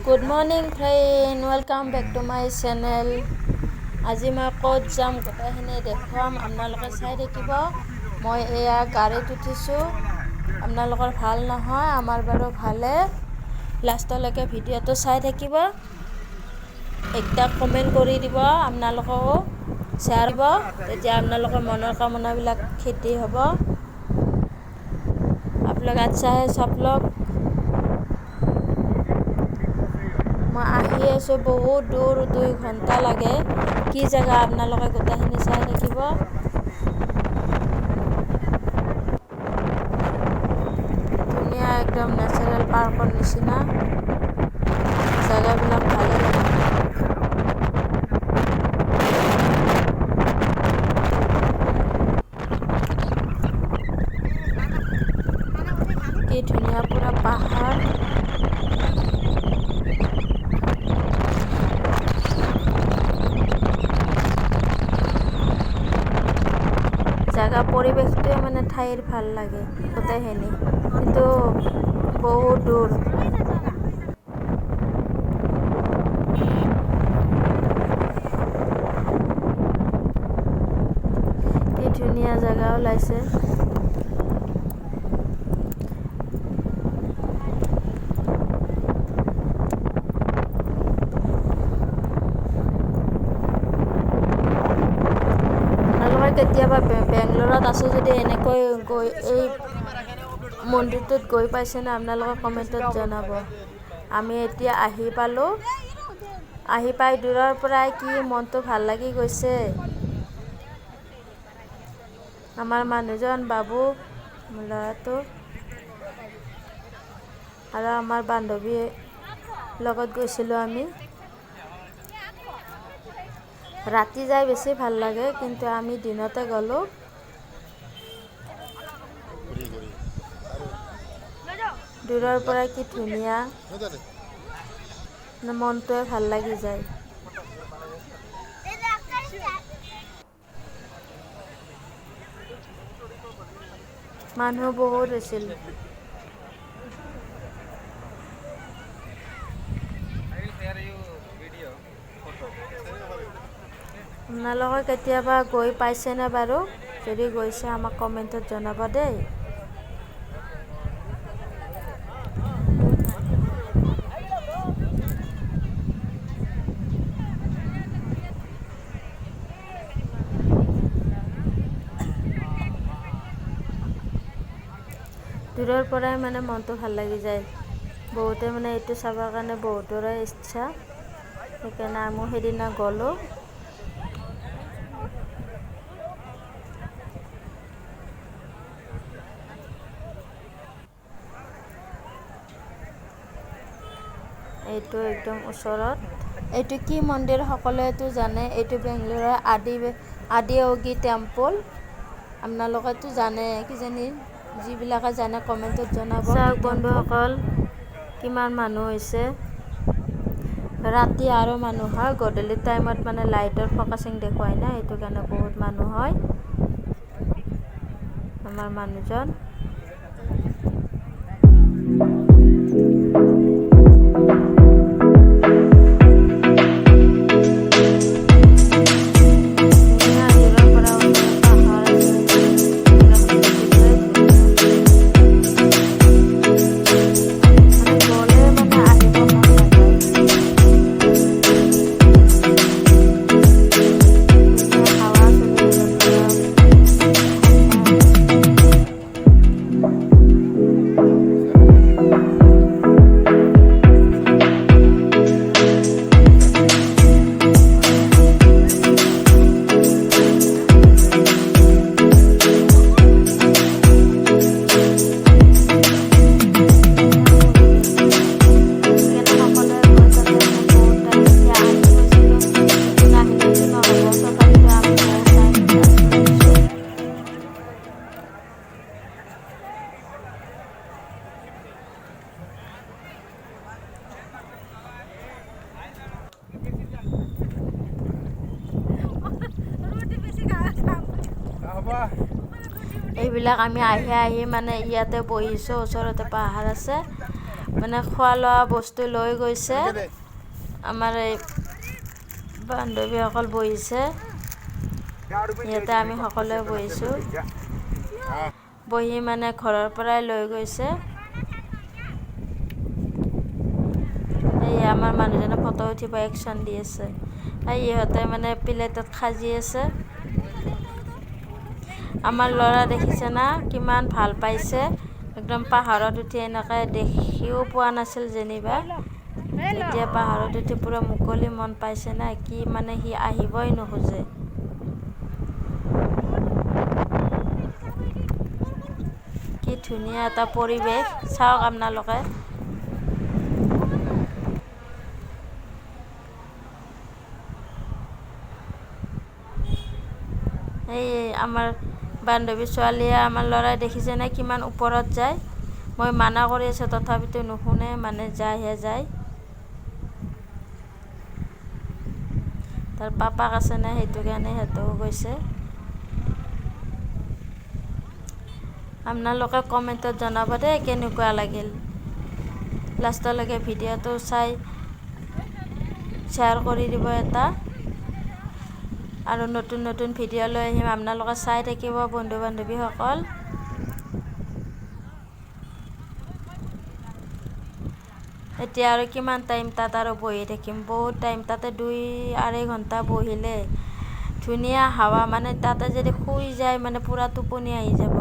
Good morning friend, welcome back to my channel. আজি মই ক'ত যাম গোটেইখিনি দেখুৱাম, আপোনালোকে চাই থাকিব। মই এয়া গাড়ীত উঠিছোঁ। আপোনালোকৰ ভাল নহয়? আমাৰ বাৰু ভালে। লাষ্টলৈকে ভিডিঅ'টো চাই থাকিব। একটা কমেণ্ট কৰি দিব, আপোনালোকেও শ্বেয়াৰ দিব, তেতিয়া আপোনালোকৰ মনৰ কামনাবিলাক খেতি হ'ব। আপোনালোক আচ্ছা হে সব লোক। মই আহি আছোঁ বহুত দূৰ, 2 ঘণ্টা লাগে। কি জেগা আপোনালোকে গোটেইখিনি চাই থাকিব। ধুনীয়া একদম নেচাৰেল পাৰ্কৰ নিচিনা জেগাবিলাক ভালে লাগে। কি ধুনীয়া পুৰা পাহাৰ। জাগা পৰিৱেশটোৱে মানে ঠাইৰ ভাল লাগে গোটেইখিনি, কিন্তু বহুত দূৰ। কি ধুনীয়া জেগা ওলাইছে। কেতিয়াবা বেংগলোৰত আছোঁ যদি এনেকৈ গৈ এই মন্দিৰটোত গৈ পাইছেনে আপোনালোকে কমেণ্টত জনাব। আমি এতিয়া আহি পালোঁ। আহি পাই দূৰৰ পৰাই কি মনটো ভাল লাগি গৈছে। আমাৰ মানুহজন, বাবু, ল'ৰাটো আৰু আমাৰ বান্ধৱীৰ লগত গৈছিলোঁ আমি। ৰাতি যাই বেছি ভাল লাগে, কিন্তু আমি দিনতে গ'লোঁ। দূৰৰ পৰা কি ধুনীয়া, মনটোৱে ভাল লাগি যায়। মানুহ বহুত হৈছিল। আপোনালোকে কেতিয়াবা গৈ পাইছেনে বাৰু? যদি গৈছে আমাক কমেণ্টত জনাব দেই। দূৰৰ পৰাই মানে মনটো ভাল লাগি যায়। বহুতে মানে এইটো চাবৰ কাৰণে বহুতৰে ইচ্ছা, সেইকাৰণে আমি সেইদিনা গ'লোঁ। এইটো একদম ওচৰত। এইটো কি মন্দিৰ সকলোৱেতো জানে, এইটো বেংগলোৰৰ আদিয়োগী টেম্পল। আপোনালোকেতো জানে কিজানি, যিবিলাকে জানে কমেণ্টত জনাব। চাওক বন্ধুসকল, কিমান মানুহ হৈছে। ৰাতি আৰু মানুহ হয়, গধূলি টাইমত মানে লাইটৰ ফকাচিং দেখুৱাই না, সেইটো কাৰণে বহুত মানুহ হয়। আমাৰ মানুহজন এইবিলাক আমি আহি মানে ইয়াতে বহিছোঁ। ওচৰতে পাহাৰ আছে, মানে খোৱা লোৱা বস্তু লৈ গৈছে। আমাৰ এই বান্ধৱীসকল বহিছে, ইয়াতে আমি সকলোৱে বহিছোঁ। বহি মানে ঘৰৰ পৰাই লৈ গৈছে। এই আমাৰ মানুহজনে ফটো উঠিব একশ্যন দি আছে। আৰু ইহঁতে মানে প্লেটত সাজি আছে। আমাৰ ল'ৰা দেখিছে না কিমান ভাল পাইছে, একদম পাহাৰত উঠি এনেকৈ দেখিও পোৱা নাছিল যেনিবা। এতিয়া পাহাৰত উঠি পূৰা মুকলি মন পাইছে না, কি মানে সি আহিবই নোখোজে। কি ধুনীয়া এটা পৰিৱেশ, চাওক আপোনালোকে। এই আমাৰ বান্ধৱী ছোৱালীয়ে আমাৰ ল'ৰাই দেখিছেনে কিমান ওপৰত যায়। মই মানা কৰি আছোঁ তথাপিতো নুশুনে, মানে যায়হে যায়। তাৰ পাপাক আছে নে, সেইটো কাৰণে সিহঁতেও গৈছে। আপোনালোকে কমেণ্টত জনাব দেই কেনেকুৱা লাগিল। লাষ্টলৈকে ভিডিঅ'টো চাই শ্বেয়াৰ কৰি দিব এটা। আৰু নতুন নতুন ভিডিঅ' লৈ আহিম, আপোনালোকে চাই থাকিব বন্ধু বান্ধৱীসকল। এতিয়া আৰু কিমান টাইম তাত আৰু বহি থাকিম, বহুত টাইম, তাতে 2-2.5 ঘণ্টা বহিলে ধুনীয়া হাৱা, মানে তাতে যদি শুই যায় মানে পূৰা টোপনি আহি যাব।